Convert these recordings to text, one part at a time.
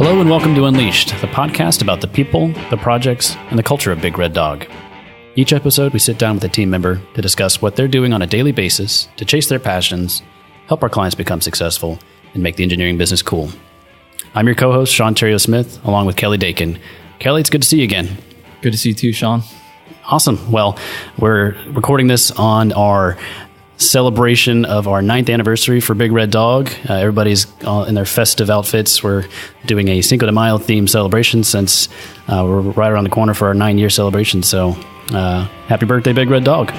Hello and welcome to Unleashed, the podcast about the people, the projects, and the culture of Big Red Dog. Each episode, we sit down with a team member to discuss what they're doing on a daily basis to chase their passions, help our clients become successful, and make the engineering business cool. I'm your co-host, Sean Terrio-Smith, along with Kelly Dakin. Kelly, it's good to see you again. Good to see you too, Sean. Awesome. Well, we're recording this on our celebration of our 9th anniversary for Big Red Dog. Everybody's in their festive outfits. We're doing a Cinco de Mayo themed celebration since we're right around the corner for our 9-year celebration. So happy birthday, Big Red Dog.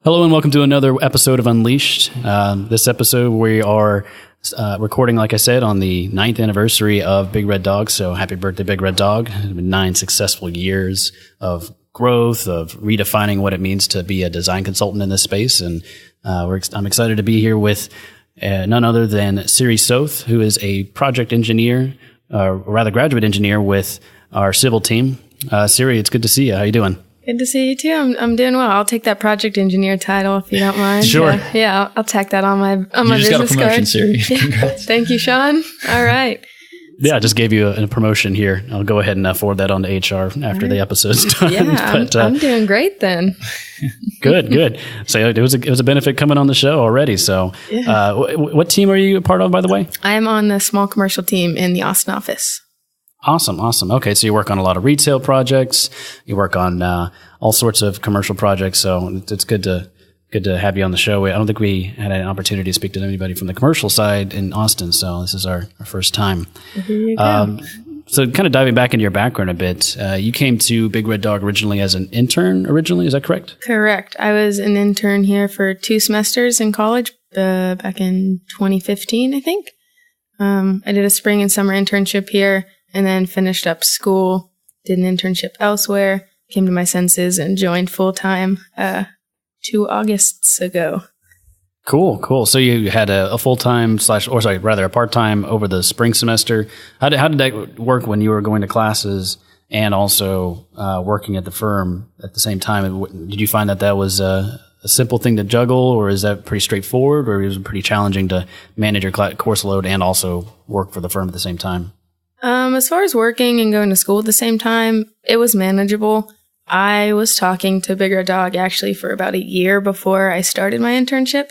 Hello and welcome to another episode of Unleashed. This episode we are recording, like I said, on the 9th anniversary of Big Red Dog. So happy birthday, Big Red Dog. It's been 9 successful years of growth, of redefining what it means to be a design consultant in this space. And I'm excited to be here with none other than Siri Soth, who is a project engineer, or rather graduate engineer with our civil team. Siri, it's good to see you. How you doing? Good to see you too. I'm doing well. I'll take that project engineer title if you don't mind. Sure. Yeah, I'll tack that on my business card. You just got a promotion, Siri. Congrats. Thank you, Sean. All right. Yeah, I just gave you a promotion here. I'll go ahead and forward that on to HR after the episode's done. Yeah, but, I'm doing great then. Good. So it was a benefit coming on the show already. So what team are you a part of, by the way? I'm on the small commercial team in the Austin office. Awesome. Okay, so you work on a lot of retail projects. You work on all sorts of commercial projects. So it's good to have you on the show. I don't think we had an opportunity to speak to anybody from the commercial side in Austin, so this is our first time. Here you go. So kind of diving back into your background a bit, you came to Big Red Dog originally as an intern is that correct? Correct. I was an intern here for 2 semesters in college back in 2015, I think. I did a spring and summer internship here and then finished up school, did an internship elsewhere, came to my senses and joined full-time 2 Augusts ago. Cool. So you had a full-time a part-time over the spring semester. How did that work when you were going to classes and also working at the firm at the same time? Did you find that was a simple thing to juggle, or is that pretty straightforward, or is it pretty challenging to manage your course load and also work for the firm at the same time? As far as working and going to school at the same time, it was manageable. I was talking to Big Red Dog actually for about a year before I started my internship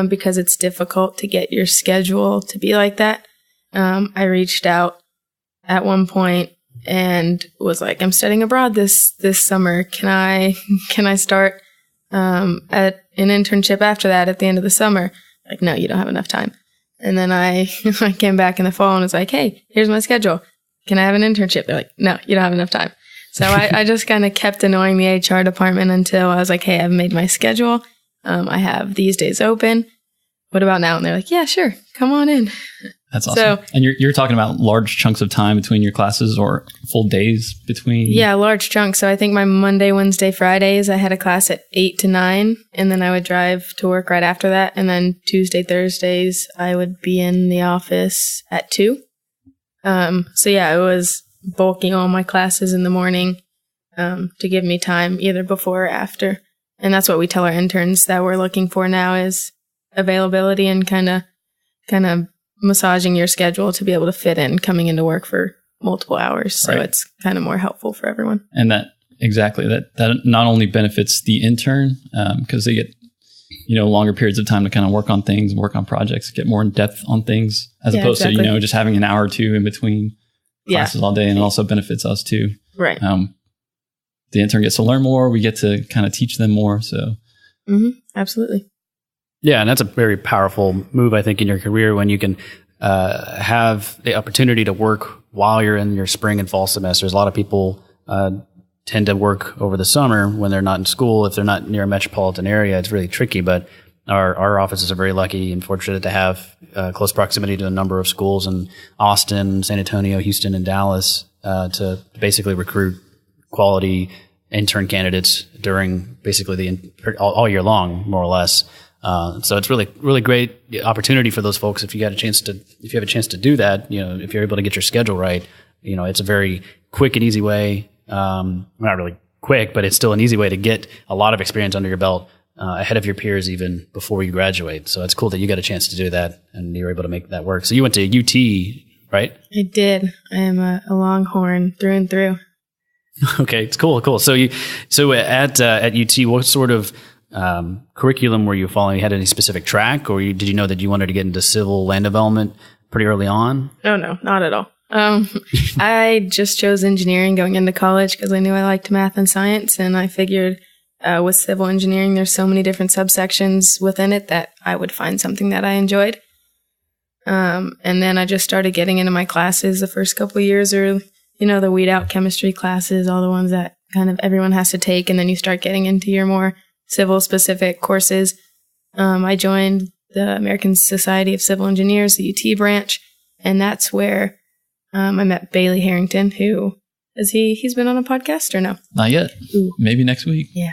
because it's difficult to get your schedule to be like that. I reached out at one point and was like, I'm studying abroad this summer. Can I start at an internship after that at the end of the summer? Like, no, you don't have enough time. And then I came back in the fall and was like, hey, here's my schedule. Can I have an internship? They're like, no, you don't have enough time. So I just kind of kept annoying the HR department until I was like, hey, I've made my schedule. I have these days open. What about now? And they're like, yeah, sure. Come on in. That's awesome. So, and you're talking about large chunks of time between your classes or full days between? Yeah, large chunks. So I think my Monday, Wednesday, Fridays, I had a class at 8 to 9, and then I would drive to work right after that. And then Tuesday, Thursdays, I would be in the office at 2. So yeah, it was bulking all my classes in the morning to give me time either before or after. And that's what we tell our interns that we're looking for now is availability and kind of massaging your schedule to be able to fit in coming into work for multiple hours. So It's kind of more helpful for everyone. And that not only benefits the intern because they get longer periods of time to kind of work on things, work on projects, get more in depth on things as opposed to just having an hour or two in between classes all day, and it also benefits us too. Right. The intern gets to learn more. We get to kind of teach them more. So, Absolutely. Yeah, and that's a very powerful move, I think, in your career when you can have the opportunity to work while you're in your spring and fall semesters. A lot of people tend to work over the summer when they're not in school. If they're not near a metropolitan area, it's really tricky. But our offices are very lucky and fortunate to have close proximity to a number of schools in Austin, San Antonio, Houston, and Dallas to basically recruit quality intern candidates during basically all year long, more or less. So it's really, really great opportunity for those folks if you have a chance to do that. If you're able to get your schedule right, it's a very quick and easy way. Not really quick, but it's still an easy way to get a lot of experience under your belt ahead of your peers even before you graduate. So it's cool that you got a chance to do that and you're able to make that work. So you went to UT, right? I did. I am a Longhorn through and through. Okay, it's cool. So at UT, what sort of curriculum were you following? You had any specific track, or did you know that you wanted to get into civil land development pretty early on? Oh, no, not at all. I just chose engineering going into college because I knew I liked math and science, and I figured with civil engineering, there's so many different subsections within it that I would find something that I enjoyed. And then I just started getting into my classes. The first couple of years are, the weed out chemistry classes, all the ones that kind of everyone has to take, and then you start getting into your more civil specific courses. I joined the American Society of Civil Engineers, the UT branch, and that's where I met Bailey Harrington, who is he's been on a podcast or no? Not yet. Ooh. Maybe next week. Yeah,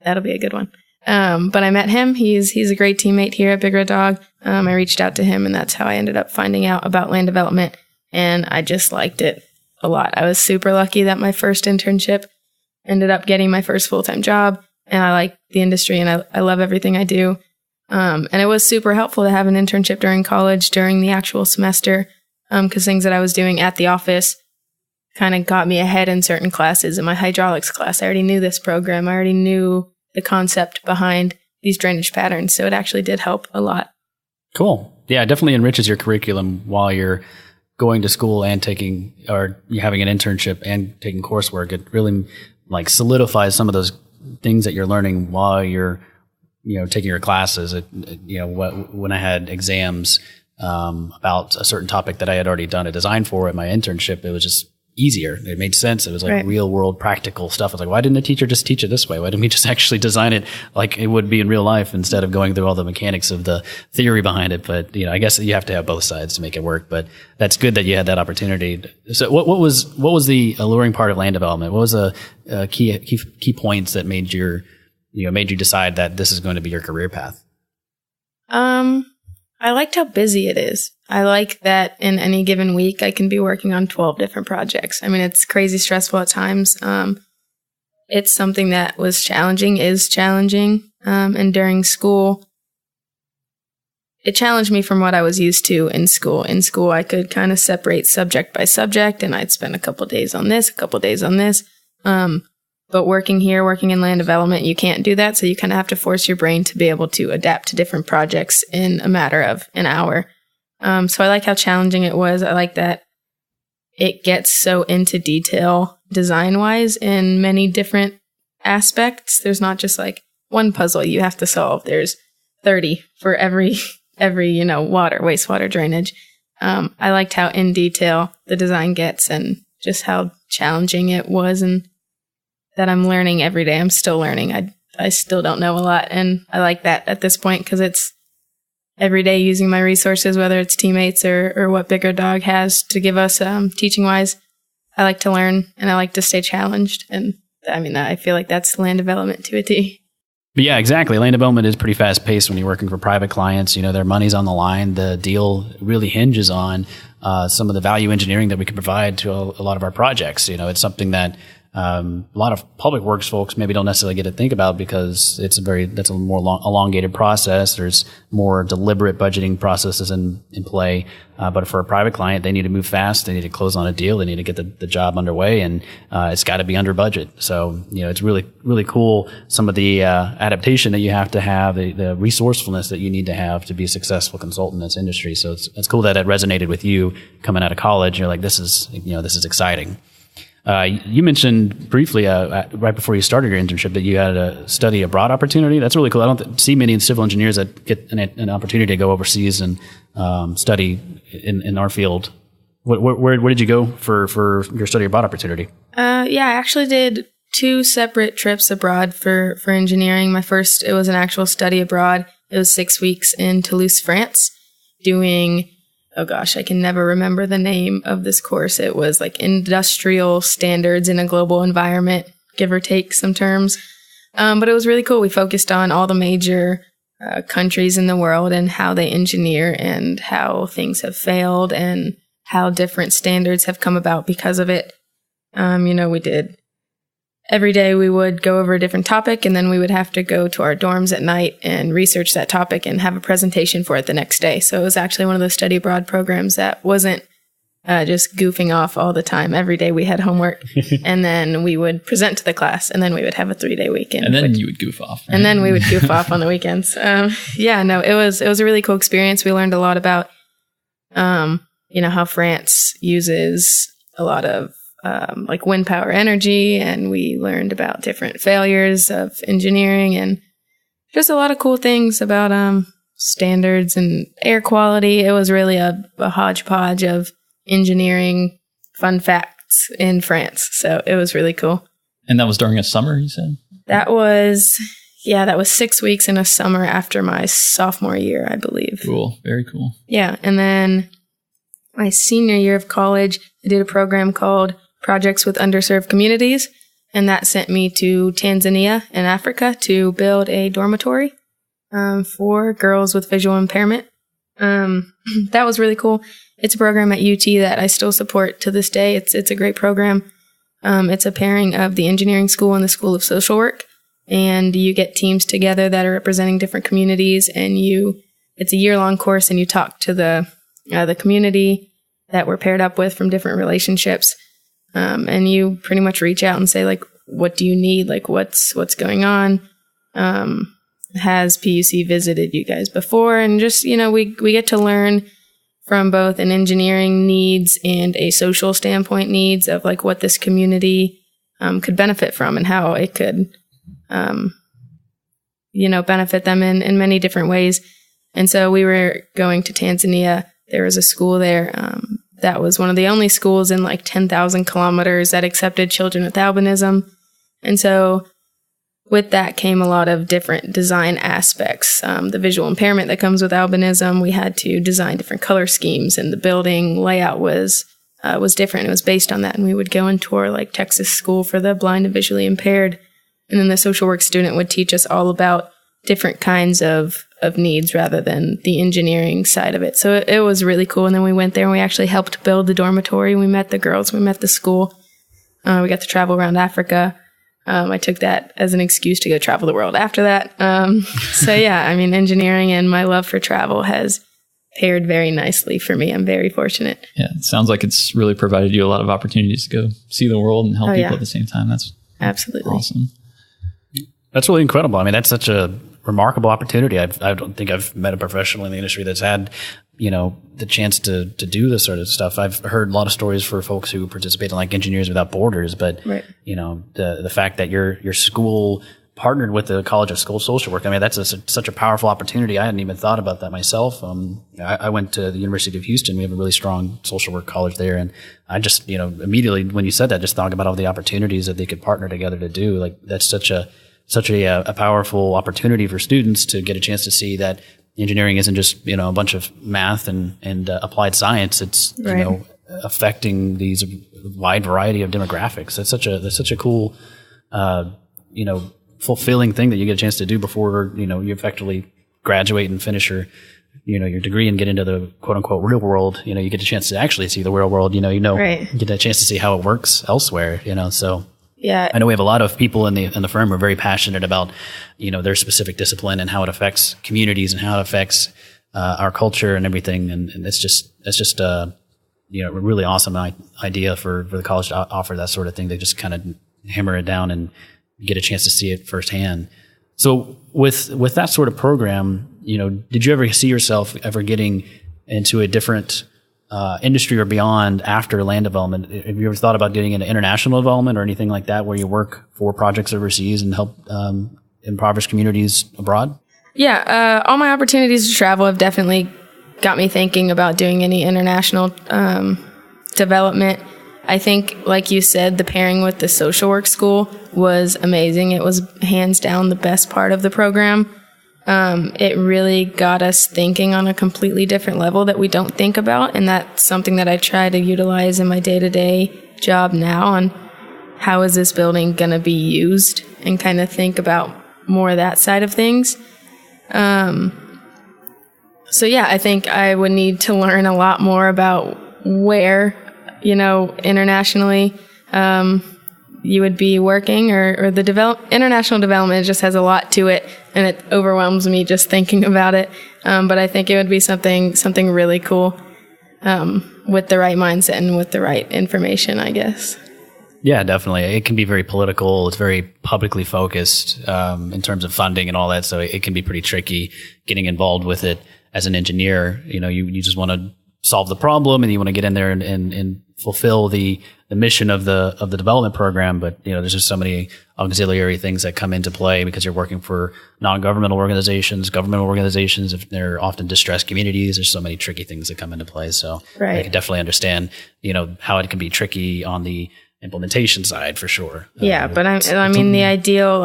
that'll be a good one. But I met him. He's a great teammate here at Big Red Dog. I reached out to him, and that's how I ended up finding out about land development, and I just liked it a lot. I was super lucky that my first internship ended up getting my first full-time job, and I like the industry, and I love everything I do. And it was super helpful to have an internship during college, during the actual semester, because things that I was doing at the office kind of got me ahead in certain classes. In my hydraulics class, I already knew this program. I already knew the concept behind these drainage patterns, so it actually did help a lot. Cool. Yeah, it definitely enriches your curriculum while you're going to school and you're having an internship and taking coursework. It really solidifies some of those things that you're learning while you're taking your classes. When I had exams about a certain topic that I had already done a design for at my internship, it was just easier. It made sense. It was right. Real world practical stuff. I was like, why didn't the teacher just teach it this way? Why didn't we just actually design it like it would be in real life instead of going through all the mechanics of the theory behind it? But I guess you have to have both sides to make it work. But that's good that you had that opportunity. So what was the alluring part of land development? What was the key points that made you decide that this is going to be your career path? I liked how busy it is. I like that in any given week, I can be working on 12 different projects. I mean, it's crazy stressful at times. It's something that is challenging. And during school, it challenged me from what I was used to in school. In school, I could kind of separate subject by subject, and I'd spend a couple days on this, a couple days on this. But working in land development, you can't do that. So you kind of have to force your brain to be able to adapt to different projects in a matter of an hour. So I like how challenging it was. I like that it gets so into detail design-wise in many different aspects. There's not just one puzzle you have to solve. There's 30 for every wastewater drainage. I liked how in detail the design gets and just how challenging it was, and that I'm learning every day. I'm still learning. I still don't know a lot, and I like that at this point because it's every day using my resources, whether it's teammates or what Bigger Dog has to give us teaching-wise. I like to learn, and I like to stay challenged, and I feel like that's land development to a T. But yeah, exactly. Land development is pretty fast-paced when you're working for private clients. Their money's on the line. The deal really hinges on some of the value engineering that we can provide to a lot of our projects. It's something that a lot of public works folks maybe don't necessarily get to think about because that's a more elongated process. There's more deliberate budgeting processes in play. But for a private client, they need to move fast. They need to close on a deal. They need to get the job underway, and it's got to be under budget. So it's really, really cool. Some of the adaptation that you have to have, the resourcefulness that you need to have to be a successful consultant in this industry. So it's cool that it resonated with you coming out of college. You're like, this is exciting. You mentioned briefly right before you started your internship that you had a study abroad opportunity. That's really cool. I don't see many civil engineers that get an opportunity to go overseas and study in our field. Where did you go for your study abroad opportunity? I actually did 2 separate trips abroad for engineering. My first, it was an actual study abroad. It was 6 weeks in Toulouse, France, doing... Oh gosh, I can never remember the name of this course. It was industrial standards in a global environment, give or take some terms. But it was really cool. We focused on all the major countries in the world and how they engineer and how things have failed and how different standards have come about because of it. We did every day we would go over a different topic, and then we would have to go to our dorms at night and research that topic and have a presentation for it the next day. So it was actually one of those study abroad programs that wasn't just goofing off all the time. Every day we had homework, and then we would present to the class, and then we would have a 3-day weekend. And then you would goof off. Right? And then we would goof off on the weekends. It was a really cool experience. We learned a lot about, how France uses a lot of like wind power energy, and we learned about different failures of engineering and just a lot of cool things about standards and air quality. It was really a hodgepodge of engineering fun facts in France. So it was really cool. And that was during a summer, you said? That was 6 weeks in a summer after my sophomore year, I believe. Cool. Very cool. Yeah. And then my senior year of college, I did a program called Projects with Underserved Communities. And that sent me to Tanzania in Africa to build a dormitory for girls with visual impairment. That was really cool. It's a program at UT that I still support to this day. It's a great program. It's a pairing of the engineering school and the School of Social Work, and you get teams together that are representing different communities, and it's a year-long course, and you talk to the community that we're paired up with from different relationships, and you pretty much reach out and say, like, what do you need? Like, what's going on? Has PUC visited you guys before? And just, we get to learn from both an engineering needs and a social standpoint needs of like what this community could benefit from and how it could, benefit them in many different ways. And so we were going to Tanzania. There was a school there that was one of the only schools in like 10,000 kilometers that accepted children with albinism. And so with that came a lot of different design aspects. The visual impairment that comes with albinism, we had to design different color schemes, and the building layout was different. It was based on that, and we would go and tour like Texas School for the Blind and Visually Impaired, and then the social work student would teach us all about different kinds of needs rather than the engineering side of it. So it was really cool. And then we went there and we actually helped build the dormitory. We met the girls, we met the school. We got to travel around Africa. I took that as an excuse to go travel the world after that. Engineering and my love for travel has paired very nicely for me. I'm very fortunate. Yeah, it sounds like it's really provided you a lot of opportunities to go see the world and help people at the same time. That's absolutely awesome. That's really incredible. I mean, that's such a remarkable opportunity. I don't think I've met a professional in the industry that's had, the chance to do this sort of stuff. I've heard a lot of stories for folks who participate in like Engineers Without Borders, but right. The fact that your school partnered with the College of School Social Work, I mean, that's such a powerful opportunity. I hadn't even thought about that myself. I went to the University of Houston. We have a really strong social work college there, and I just, immediately when you said that, just thought about all the opportunities that they could partner together to do. Like that's such a powerful opportunity for students to get a chance to see that engineering isn't just, a bunch of math and applied science. It's, right. Affecting these wide variety of demographics. That's such a cool, fulfilling thing that you get a chance to do before, you effectively graduate and finish your degree and get into the quote unquote real world. You get a chance to actually see the real world, right. You get a chance to see how it works elsewhere, so. Yeah. I know we have a lot of people in the firm who are very passionate about, their specific discipline and how it affects communities and how it affects our culture and everything. And it's just a really awesome idea for the college to offer that sort of thing. They just kind of hammer it down and get a chance to see it firsthand. So with that sort of program, did you ever see yourself ever getting into a different industry or beyond after land development? Have you ever thought about getting into international development or anything like that, where you work for projects overseas and help impoverished communities abroad? Yeah, all my opportunities to travel have definitely got me thinking about doing any international development. I think, like you said, the pairing with the social work school was amazing. It was hands down the best part of the program. It really got us thinking on a completely different level that we don't think about, and that's something that I try to utilize in my day-to-day job now on how is this building going to be used, and kind of think about more of that side of things. So yeah, I think I would need to learn a lot more about where, internationally, you would be working, or the international development just has a lot to it, and it overwhelms me just thinking about it. But I think it would be something really cool with the right mindset and with the right information, I guess. Yeah, definitely. It can be very political. It's very publicly focused in terms of funding and all that. So it can be pretty tricky getting involved with it as an engineer. You just want to solve the problem, and you want to get in there and fulfill the mission of the development program. But there's just so many auxiliary things that come into play because you're working for non-governmental organizations, governmental organizations. If they're often distressed communities, there's so many tricky things that come into play. So I can definitely understand how it can be tricky on the implementation side for sure. Yeah, but I mean the ideal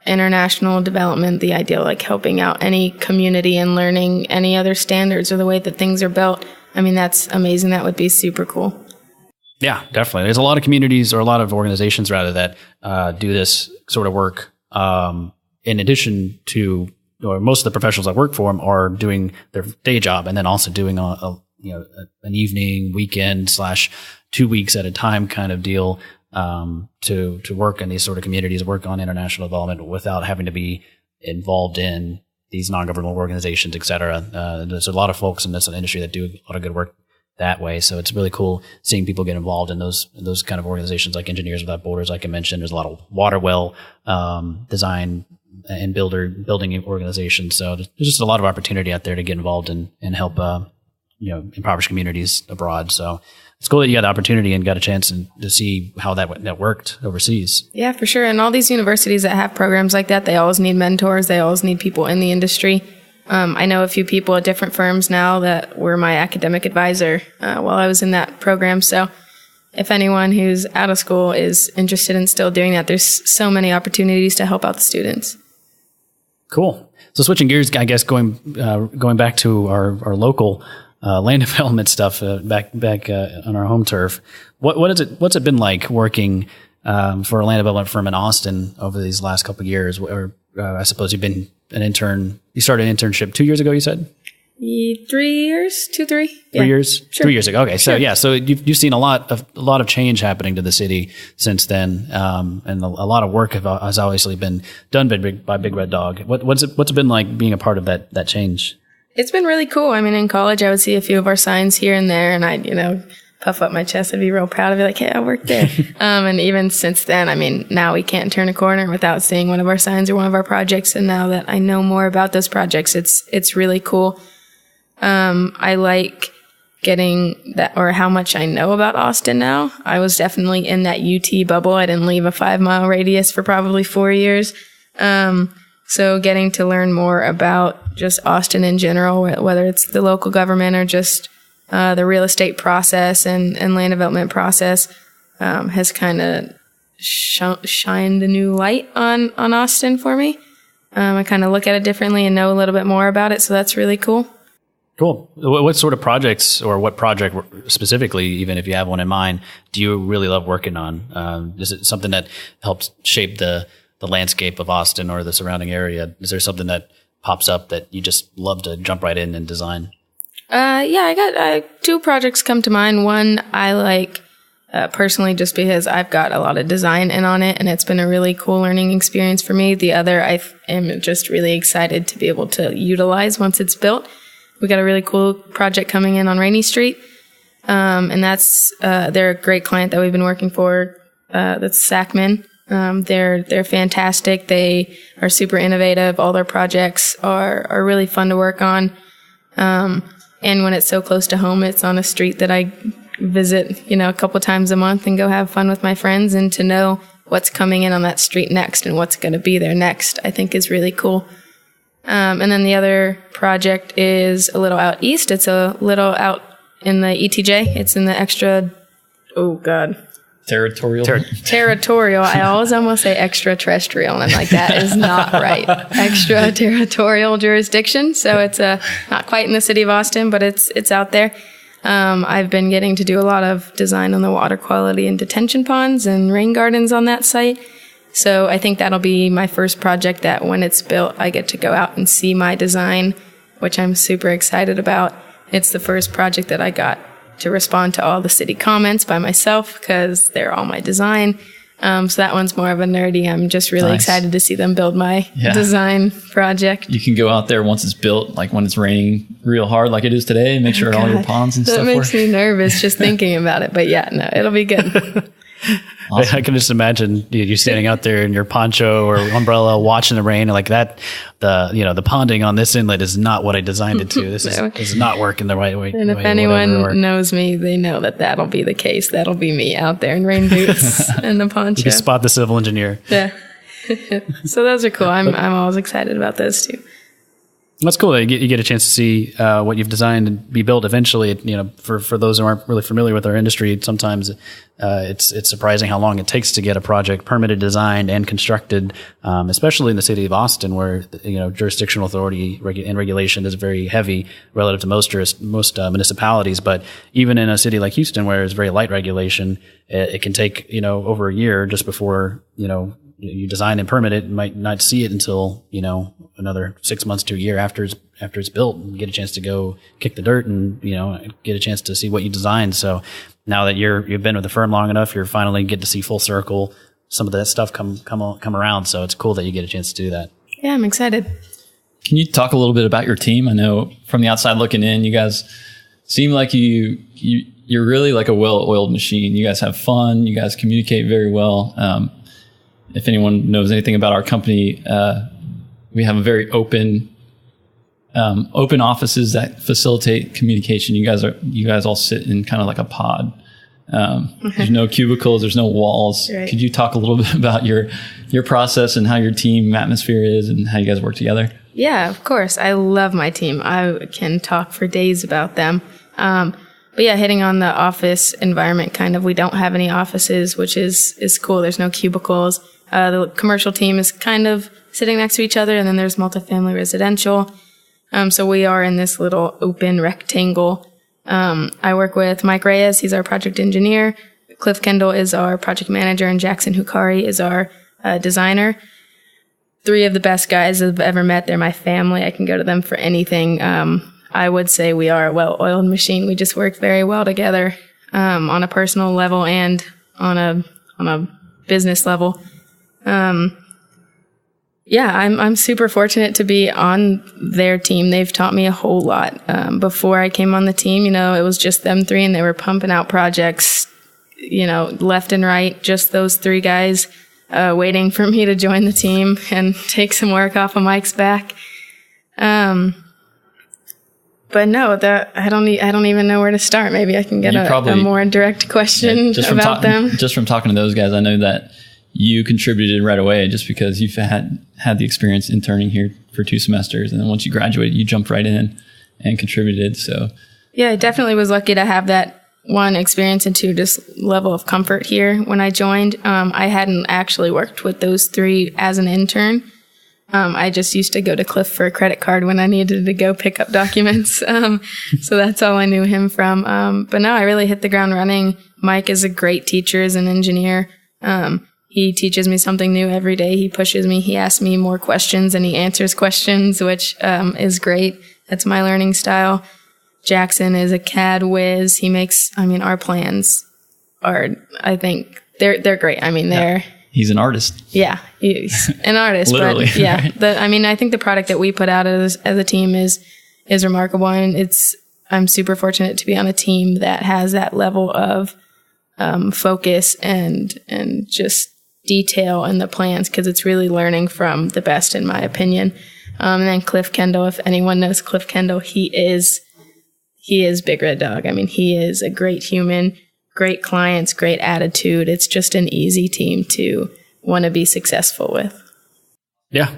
international development, the ideal helping out any community and learning any other standards or the way that things are built. I mean, that's amazing. That would be super cool. Yeah, definitely. There's a lot of communities, or a lot of organizations rather, that do this sort of work in addition to, or most of the professionals that work for them are doing their day job and then also doing an evening, weekend / 2 weeks at a time kind of deal to work in these sort of communities, work on international development without having to be involved in these non-governmental organizations, et cetera. There's a lot of folks in this industry that do a lot of good work that way. So it's really cool seeing people get involved in those kind of organizations like Engineers Without Borders, like I mentioned. There's a lot of water well design and building organizations. So there's just a lot of opportunity out there to get involved and help impoverished communities abroad. So it's cool that you got the opportunity and got a chance to see how that worked overseas. Yeah, for sure. And all these universities that have programs like that, they always need mentors. They always need people in the industry. I know a few people at different firms now that were my academic advisor while I was in that program. So if anyone who's out of school is interested in still doing that, there's so many opportunities to help out the students. Cool. So switching gears, I guess going back to our local land development stuff back on our home turf. What's it been like working for a land development firm in Austin over these last couple of years? Or I suppose you've been an intern. You started an internship 2 years ago, you said? 3 years, 2, 3. 3 years? Sure. 3 years ago. Okay. So so you've seen a lot of change happening to the city since then. And a lot of work has obviously been done by Big Red Dog. What's it been like being a part of that change? It's been really cool. I mean, in college, I would see a few of our signs here and there, and I'd, puff up my chest. I'd be real proud of it, like, hey, I worked there. And even since then, I mean, now we can't turn a corner without seeing one of our signs or one of our projects. And now that I know more about those projects, it's really cool. I like getting that, or how much I know about Austin now. I was definitely in that UT bubble. I didn't leave a 5-mile radius for probably 4 years. So getting to learn more about just Austin in general, whether it's the local government or just the real estate process and land development process, has kind of shined a new light on Austin for me. I kind of look at it differently and know a little bit more about it, so that's really cool. Cool. What sort of projects, or what project specifically, even if you have one in mind, do you really love working on? Is it something that helps shape the landscape of Austin or the surrounding area? Is there something that pops up that you just love to jump right in and design? Yeah, I got 2 projects come to mind. One I like personally just because I've got a lot of design in on it, and it's been a really cool learning experience for me. The other I am just really excited to be able to utilize once it's built. We got a really cool project coming in on Rainey Street, and that's they're a great client that we've been working for. That's Sackman. They're fantastic. They are super innovative. All their projects are really fun to work on. And when it's so close to home, it's on a street that I visit, a couple times a month and go have fun with my friends, and to know what's coming in on that street next and what's going to be there next, I think is really cool. And then the other project is a little out east. It's a little out in the ETJ. It's in the territorial. I always almost say extraterrestrial, and I'm like, that is not right. Extraterritorial jurisdiction. So it's not quite in the city of Austin, but it's out there. I've been getting to do a lot of design on the water quality and detention ponds and rain gardens on that site. So I think that'll be my first project that when it's built, I get to go out and see my design, which I'm super excited about. It's the first project that I got to respond to all the city comments by myself because they're all my design. So that one's more of a nerdy. I'm just really excited to see them build my design project. You can go out there once it's built, like when it's raining real hard like it is today, make sure all your ponds and stuff work. That makes me nervous just thinking about it. But yeah, no, it'll be good. Awesome. I can just imagine you standing out there in your poncho or umbrella watching the rain, like that. The ponding on this inlet is not what I designed it to. This is not working the right way. And if anyone knows me, they know that that'll be the case. That'll be me out there in rain boots and the poncho. You can spot the civil engineer. Yeah. So those are cool. I'm always excited about those too. That's cool that you get a chance to see what you've designed and be built eventually. For those who aren't really familiar with our industry, sometimes it's surprising how long it takes to get a project permitted, designed, and constructed, especially in the city of Austin, where jurisdictional authority and regulation is very heavy relative to most municipalities. But even in a city like Houston, where there's very light regulation, it can take over a year just before you design and permit it. You might not see it until another 6 months to a year after it's built, and get a chance to go kick the dirt and get a chance to see what you designed. So now that you've been with the firm long enough, you're finally get to see full circle some of that stuff come around. So it's cool that you get a chance to do that. Yeah, I'm excited. Can you talk a little bit about your team? I know from the outside looking in, you guys seem like you're really like a well-oiled machine. You guys have fun. You guys communicate very well. If anyone knows anything about our company, we have a very open offices that facilitate communication. You guys all sit in kind of like a pod. There's no cubicles, there's no walls. Right. Could you talk a little bit about your process and how your team atmosphere is and how you guys work together? Yeah, of course. I love my team. I can talk for days about them. But yeah, hitting on the office environment, kind of, we don't have any offices, which is cool. There's no cubicles. The commercial team is kind of sitting next to each other, and then there's multifamily residential. So we are in this little open rectangle. I work with Mike Reyes. He's our project engineer. Cliff Kendall is our project manager, and Jackson Hukari is our designer. 3 of the best guys I've ever met. They're my family. I can go to them for anything. I would say we are a well-oiled machine. We just work very well together on a personal level and on a business level. Yeah, I'm super fortunate to be on their team. They've taught me a whole lot. Before I came on the team, it was just them 3, and they were pumping out projects, left and right, just those 3 guys, waiting for me to join the team and take some work off of Mike's back. But no, I don't even know where to start. Maybe I can get a more direct question about them. Just from talking to those guys, I know that you contributed right away just because you've had the experience interning here for 2 semesters. And then once you graduated, you jumped right in and contributed. So yeah, I definitely was lucky to have that 1 experience and 2 just level of comfort here when I joined. I hadn't actually worked with those 3 as an intern. I just used to go to Cliff for a credit card when I needed to go pick up documents. So that's all I knew him from. But no, I really hit the ground running. Mike is a great teacher as an engineer. He teaches me something new every day. He pushes me. He asks me more questions and he answers questions, which is great. That's my learning style. Jackson is a CAD whiz. He makes, our plans are, I think, they're great. He's an artist. Yeah, he's an artist. Literally. But yeah, I think the product that we put out as a team is remarkable, and I'm super fortunate to be on a team that has that level of focus and just detail in the plans, because it's really learning from the best, in my opinion. And then Cliff Kendall, if anyone knows Cliff Kendall, he is Big Red Dog. He is a great human. Great clients, great attitude. It's just an easy team to want to be successful with. Yeah,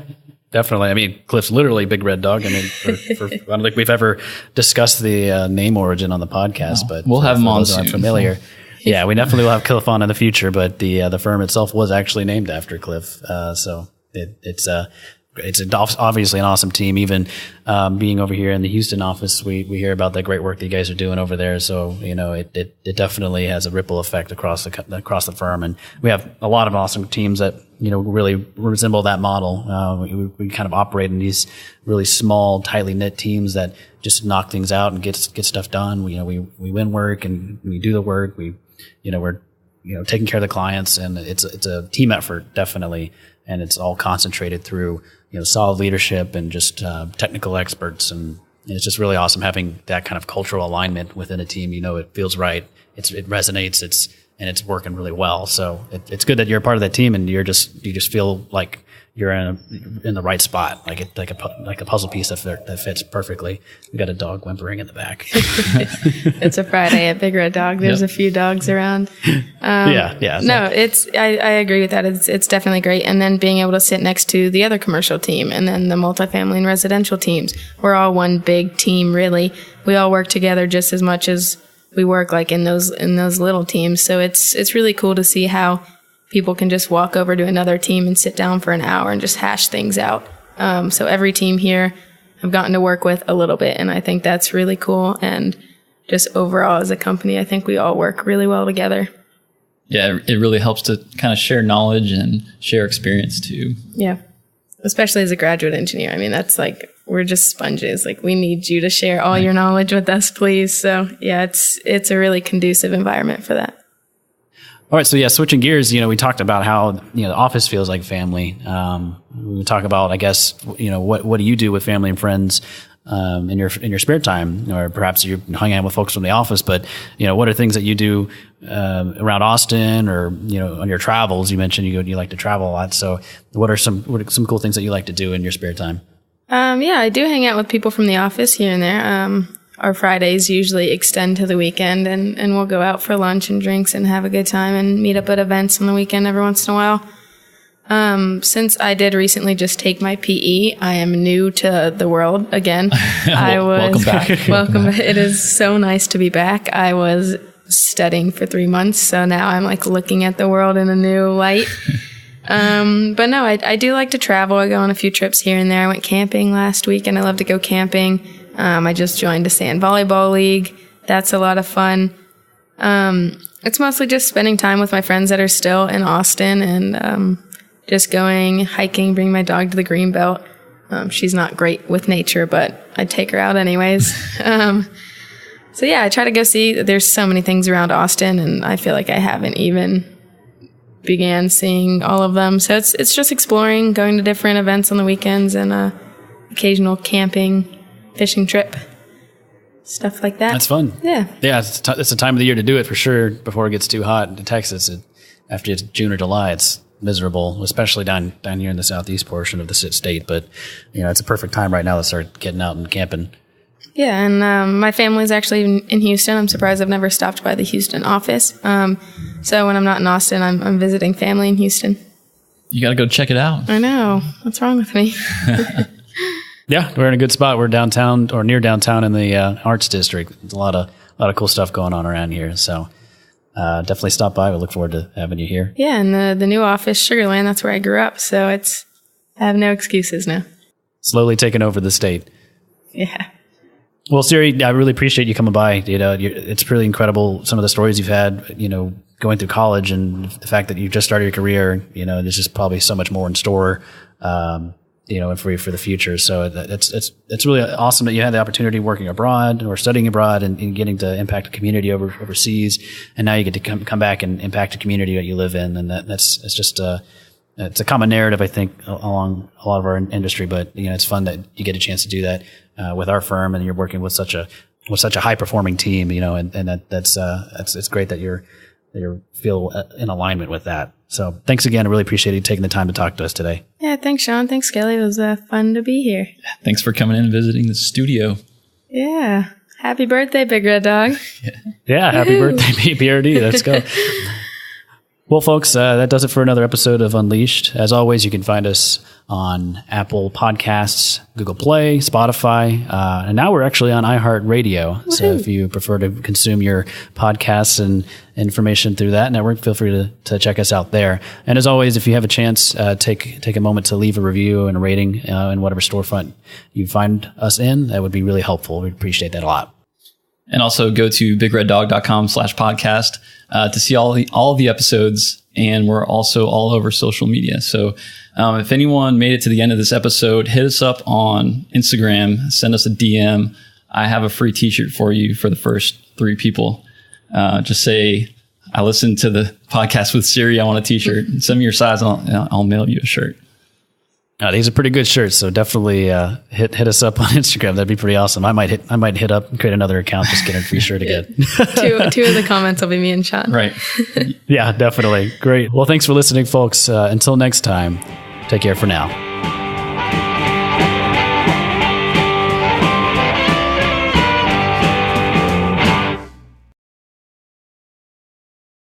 definitely. Cliff's literally Big Red Dog. I don't think we've ever discussed the name origin on the podcast, but we'll have him on soon. Familiar. Yeah, we definitely will have Cliff on in the future, but the firm itself was actually named after Cliff. So it's obviously an awesome team. Even being over here in the Houston office, we hear about the great work that you guys are doing over there. So it definitely has a ripple effect across the firm, and we have a lot of awesome teams that really resemble that model. We kind of operate in these really small, tightly knit teams that just knock things out and get stuff done. We win work and we do the work. We're taking care of the clients, and it's a team effort, definitely. And it's all concentrated through, solid leadership and just technical experts. And it's just really awesome having that kind of cultural alignment within a team. It feels right. It resonates. It's working really well. So it's good that you're a part of that team, and you just feel like you're in the right spot, like a puzzle piece that fits perfectly. We got a dog whimpering in the back. It's a Friday at Big Red Dog. There's a few dogs around. Yeah. No, I agree with that. It's definitely great. And then being able to sit next to the other commercial team, and then the multifamily and residential teams. We're all one big team, really. We all work together just as much as we work like in those little teams. So it's really cool to see how people can just walk over to another team and sit down for an hour and just hash things out. So every team here I've gotten to work with a little bit, and I think that's really cool. And just overall as a company, I think we all work really well together. Yeah, it really helps to kind of share knowledge and share experience too. Yeah, especially as a graduate engineer. I mean, that's like, we're just sponges. Like, we need you to share all your knowledge with us, please. So yeah, it's a really conducive environment for that. All right. So yeah, switching gears, we talked about how, the office feels like family. We talk about, I guess, what do you do with family and friends, in your spare time, or perhaps you're hanging out with folks from the office, but, what are things that you do, around Austin, or, on your travels? You mentioned you like to travel a lot. So what are some cool things that you like to do in your spare time? Yeah, I do hang out with people from the office here and there. Our Fridays usually extend to the weekend, and we'll go out for lunch and drinks and have a good time and meet up at events on the weekend every once in a while. Since I did recently just take my PE, I am new to the world again. Welcome back. Welcome. It is so nice to be back. I was studying for 3 months, so now I'm like looking at the world in a new light. But no, I do like to travel. I go on a few trips here and there. I went camping last week, and I love to go camping. I just joined a sand volleyball league. That's a lot of fun. It's mostly just spending time with my friends that are still in Austin, and just going hiking, bringing my dog to the Greenbelt. She's not great with nature, but I take her out anyways. So yeah, I try to go see. There's so many things around Austin, and I feel like I haven't even began seeing all of them. So it's just exploring, going to different events on the weekends, and occasional camping, fishing trip, stuff like that. That's fun. Yeah. Yeah, it's the time of the year to do it for sure before it gets too hot in Texas. After it's June or July, it's miserable, especially down here in the southeast portion of the state. But, it's a perfect time right now to start getting out and camping. Yeah, and my family's actually in Houston. I'm surprised I've never stopped by the Houston office. So when I'm not in Austin, I'm visiting family in Houston. You got to go check it out. I know. What's wrong with me? Yeah, we're in a good spot. We're downtown, or near downtown, in the Arts District. There's a lot of cool stuff going on around here. So definitely stop by. We look forward to having you here. Yeah, and the new office, Sugarland, that's where I grew up. So I have no excuses now. Slowly taking over the state. Yeah. Well, Siri, I really appreciate you coming by. It's really incredible, some of the stories you've had, going through college, and the fact that you just started your career. There's just probably so much more in store, and for you for the future. So it's really awesome that you had the opportunity working abroad or studying abroad and getting to impact a community overseas. And now you get to come back and impact a community that you live in. And it's just it's a common narrative, I think, along a lot of our industry. But it's fun that you get a chance to do that with our firm, and you're working with such a high performing team. And it's great that you feel in alignment with that. So thanks again. I really appreciate you taking the time to talk to us today. Yeah, thanks, Sean. Thanks, Kelly. It was fun to be here. Thanks for coming in and visiting the studio. Yeah. Happy birthday, Big Red Dog. Yeah, happy birthday, BRD. Let's go. Well, folks, that does it for another episode of Unleashed. As always, you can find us on Apple Podcasts, Google Play, Spotify, and now we're actually on iHeartRadio. Woo-hoo. So if you prefer to consume your podcasts and information through that network, feel free to check us out there. And as always, if you have a chance, take a moment to leave a review and a rating in whatever storefront you find us in. That would be really helpful. We'd appreciate that a lot. And also go to bigreddog.com/podcast to see all the episodes. And we're also all over social media. So if anyone made it to the end of this episode, hit us up on Instagram, send us a DM. I have a free t-shirt for you for the first 3 people. Just say, I listened to the podcast with Siri. I want a t-shirt. Send me your size. I'll mail you a shirt. These are pretty good shirts, so definitely hit us up on Instagram. That'd be pretty awesome. I might hit up and create another account, just get a free shirt again. two of the comments will be me and Sean. Right. Yeah, definitely. Great. Well, thanks for listening, folks. Until next time, take care for now.